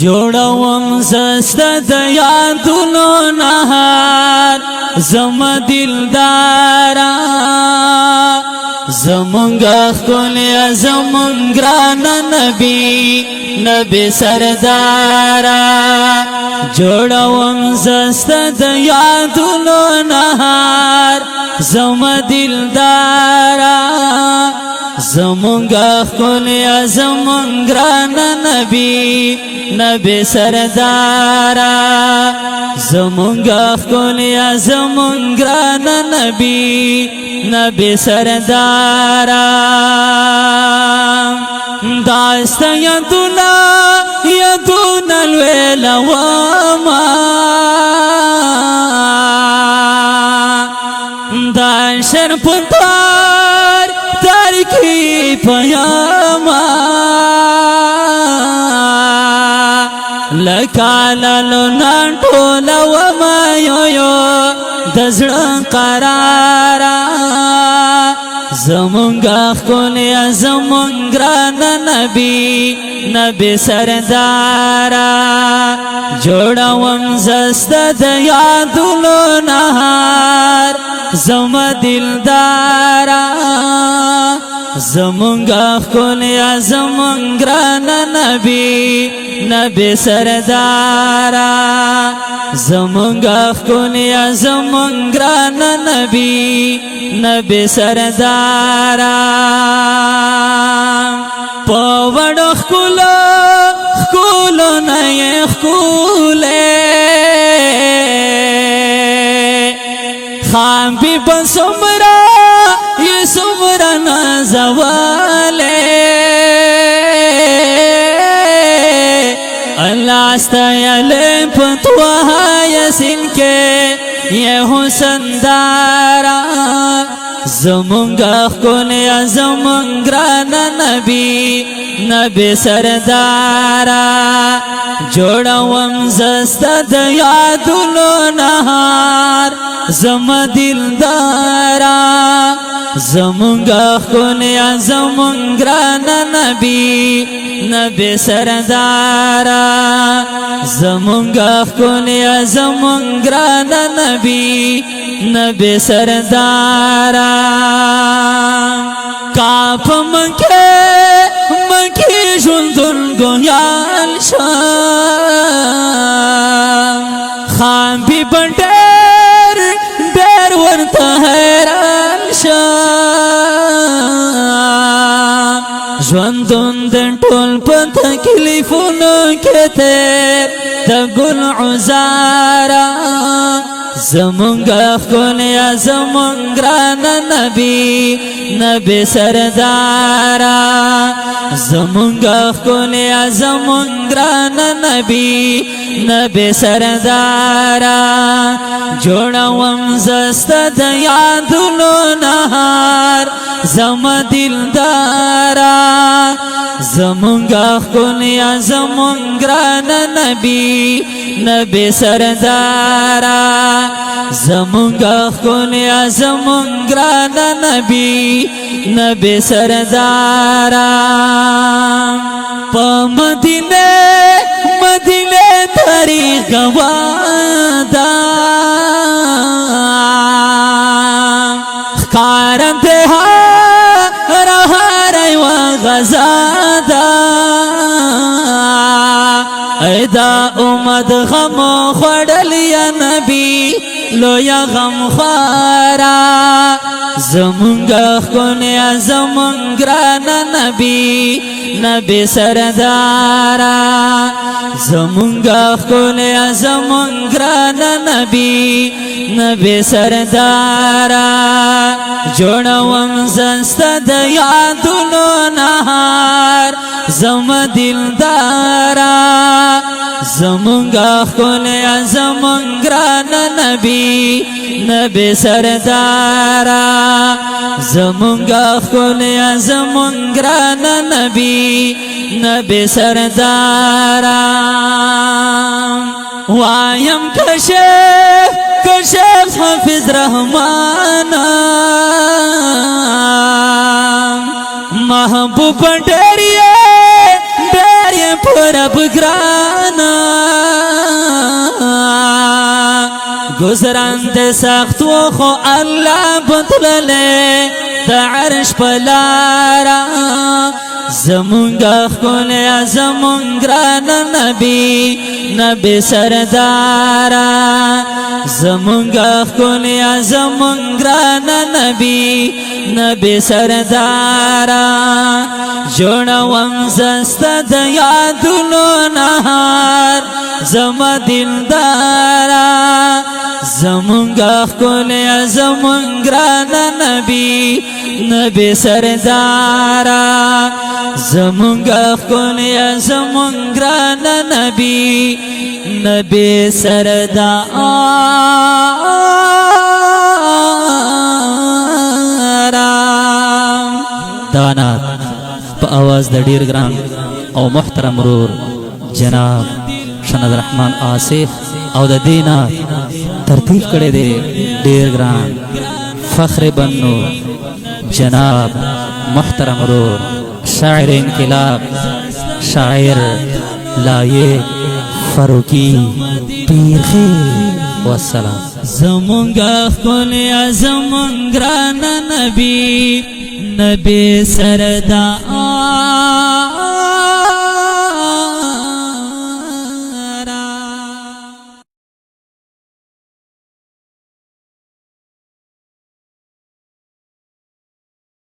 جوړوم زسته د یادونو نهار زم دلدارا زمونږ ښکلی زمونږ ګران نبی سردارا جوړوم زسته د یادونو نهار زم دلدارا زمونږ ښکلی زمونږ ګران نبی سردارا زمونږ ښکلی زمونږ ګران نبی سردارا داسته یادونه لویلوما دا شرپتار تاریکی پیاما لکالالو نانٹولا وما یو دزړه قرارا زمونږ ښکلی زمونږ ګران نبی سردارا جوړوم زسته د یادونو نهار زم دلدارا زمونږ ښکلی زمونږ ګران نبی سردارا زمونږ ښکلی زمونږ ګران نبی سردارا په وړو ښکلو نه یې ښکلی خان بی په څومره یې څومره نازولی الله ستایلی په طه یاسین کې یې حسن دارا زمونږ ښکلی زمونږ ګران نبی سردارا جوړوم زسته د یادونو نهار زم دلدارا زمونږ ښکلی زمونږ ګران نبی سردارا زمونږ ښکلی زمونږ ګران نبی سردارا کاپ منکی ژوندون ګویال شا خان بی ډېر ورته حیران شا ژوندون د ټول په تکلیفونو کې تیر د ګل عزارا زمونږ ښکلی زمونږ ګران نبی سردارا زمونږ ښکلی زمونږ ګران نبی سردارا جوړوم زسته د یادونو نهار زم دلدارا زمونږ ښکلی زمونږ ګران نبی سردارا زمونږ ښکلی زمونږ ګران نبی سردارا په مدینه تاریخ گوادا ښکاره دی هر یوه غزادا ای دا امت غم خوړلی یا نبی لویا غم خوارا زمونږ ښکلی زمونږ ګران نبی سردارا زمونږ ښکلی زمونږ ګران نبی سردارا جوړوم زسته د یادونو نهار زم دلدارا زمونږ ښکلی زمونږ ګران نبی سردارا زمونږ ښکلی زمونږ ګران نبی سردارا وایم کشف حافظ رحمان محبوب ډېر یې پر اب ګران گزران دے سختو خو اللہ بطللے دا عرش پلارا زمونگا خکولیا زمونگران نبی نبی سردارا زمونگا خکولیا زمونگران نبی نبی سردارا جوڑا ومزستا دا یادلو نهار زما دلدارا زمونگا خکولیا زمونگران نبی نبی سردارا زمونگا خکولیا زمونگران نبی نبی سردارا دوانات پا آواز دا ډیر ګران او محترم رور جناب شند رحمان آصف او د دینا ترتیب کړي دي ډیر ګران فخر بنو جناب محترم رور شاعر انقلاب شاعر لایق فاروقی پیر خیر والسلام زمونگا خکولیا زمونگران نبی نبی سردار